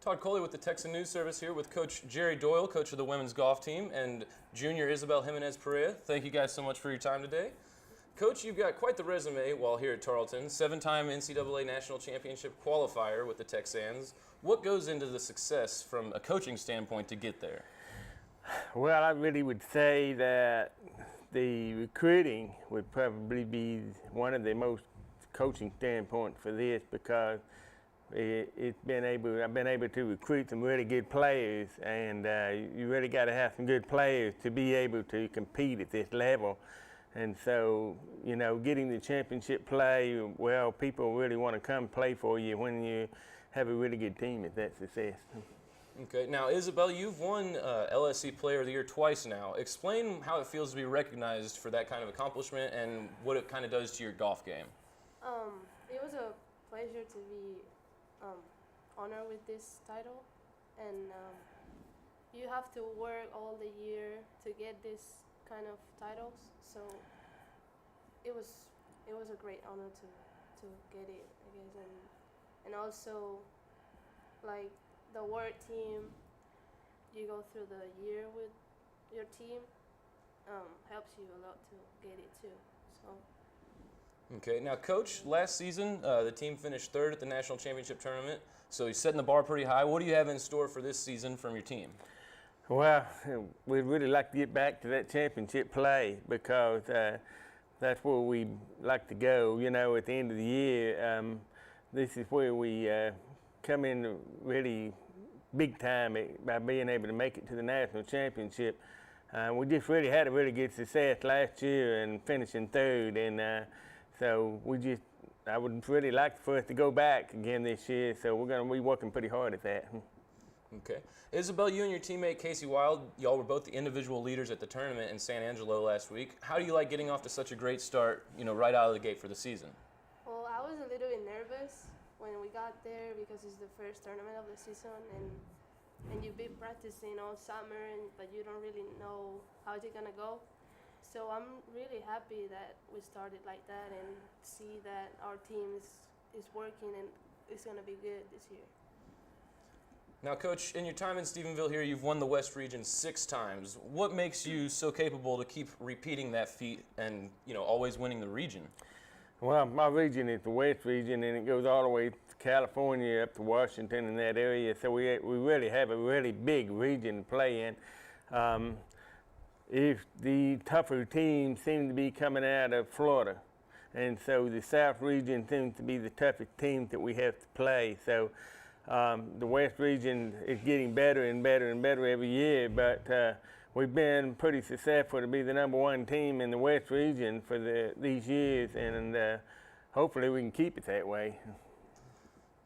Todd Coley with the Texan News Service here with Coach Jerry Doyle, coach of the women's golf team, and junior Isabel Jiminez-Perea. Thank you guys so much for your time today. Coach, you've got quite the resume while here at Tarleton. 7-time NCAA National Championship qualifier with the Texans. What goes into the success from a coaching standpoint to get there? Well, I really would say that the recruiting would probably be one of the most coaching standpoint for this, because I've been able to recruit some really good players, and you really got to have some good players to be able to compete at this level. And so, you know, getting the championship play, well, people really want to come play for you when you have a really good team at that success. Okay, now Isabel, you've won LSC Player of the Year twice now. Explain how it feels to be recognized for that kind of accomplishment and what it kind of does to your golf game. It was a pleasure to be honored with this title, and you have to work all the year to get this kind of titles. So it was a great honor to get it, I guess, and also like the work team, you go through the year with your team, helps you a lot to get it too. So. Okay, now Coach, last season the team finished 3rd at the National Championship Tournament, so he's setting the bar pretty high. What do you have in store for this season from your team? Well, we'd really like to get back to that championship play, because that's where we like to go. You know, at the end of the year, this is where we come in really big time by being able to make it to the national championship. We just really had a really good success last year and finishing 3rd, and so I would really like for us to go back again this year. So we're going to be working pretty hard at that. Okay. Isabel, you and your teammate Casey Wild, y'all were both the individual leaders at the tournament in San Angelo last week. How do you like getting off to such a great start, you know, right out of the gate for the season? Well, I was a little bit nervous when we got there, because it's the first tournament of the season, and you've been practicing all summer, but you don't really know how it's gonna go. So I'm really happy that we started like that and see that our team is working and it's gonna be good this year. Now, Coach, in your time in Stephenville here, you've won the West Region 6 times. What makes you so capable to keep repeating that feat and, you know, always winning the region? Well, my region is the West Region, and it goes all the way to California up to Washington and that area. So we really have a really big region to play in. If the tougher teams seem to be coming out of Florida, and so the South Region seems to be the toughest team that we have to play. So the West Region is getting better and better and better every year, but we've been pretty successful to be the #1 team in the West Region for these years, and hopefully we can keep it that way.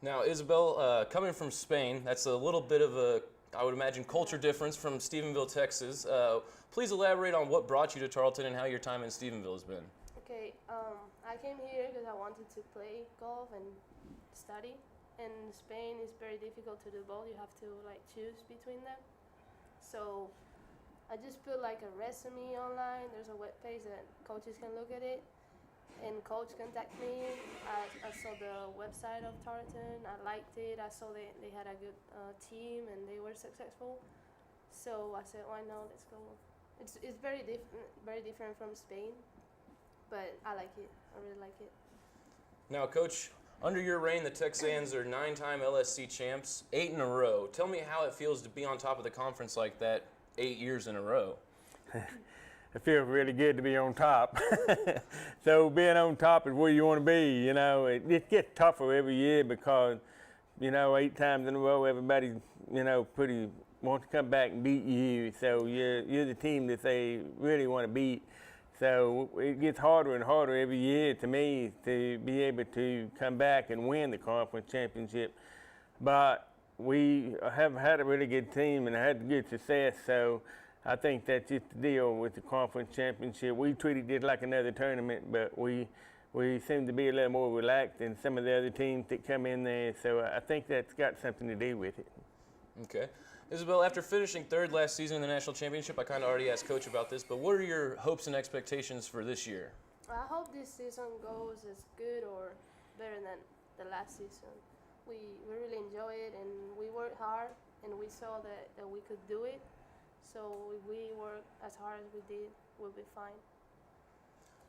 Now, Isabel, coming from Spain, that's a little bit of a, I would imagine, culture difference from Stephenville, Texas. Please elaborate on what brought you to Tarleton and how your time in Stephenville has been. Okay, I came here because I wanted to play golf and study. In Spain, it's very difficult to do both. You have to like choose between them. So I just put like a resume online. There's a web page that coaches can look at it, and coach contacted me. I saw the website of Tarleton. I liked it. I saw they had a good team and they were successful. So I said, why not? Let's go. It's very different from Spain, but I like it. I really like it. Now, Coach, under your reign, the Texans are 9-time LSC champs, 8 in a row. Tell me how it feels to be on top of the conference like that 8 years in a row. It feels really good to be on top. So being on top is where you want to be. You know, it gets tougher every year because, you know, 8 times in a row, everybody, you know, pretty wants to come back and beat you. So you're the team that they really want to beat. So it gets harder and harder every year to me to be able to come back and win the conference championship. But we have had a really good team and had good success. So I think that's just the deal with the conference championship. We treated it like another tournament, but we seem to be a little more relaxed than some of the other teams that come in there. So I think that's got something to do with it. Okay. Isabel, after finishing 3rd last season in the national championship, I kind of already asked Coach about this, but what are your hopes and expectations for this year? I hope this season goes as good or better than the last season. we really enjoy it, and we work hard, and we saw that we could do it. So if we work as hard as we did, we'll be fine.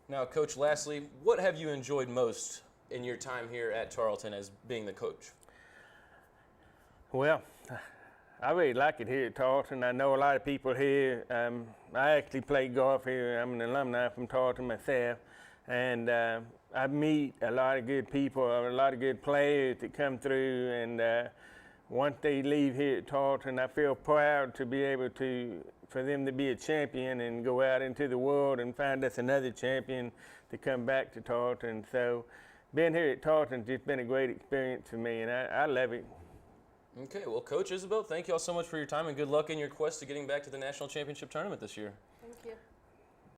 Now, Coach, lastly, what have you enjoyed most in your time here at Tarleton as being the coach? Well, I really like it here at Tarleton. I know a lot of people here. I actually play golf here. I'm an alumni from Tarleton myself, and I meet a lot of good people, a lot of good players that come through, and once they leave here at Tarleton, I feel proud to be able for them to be a champion and go out into the world and find us another champion to come back to Tarleton. So being here at Tarleton's just been a great experience for me, and I love it. Okay, well, Coach Isabel, thank you all so much for your time, and good luck in your quest to getting back to the National Championship Tournament this year. Thank you.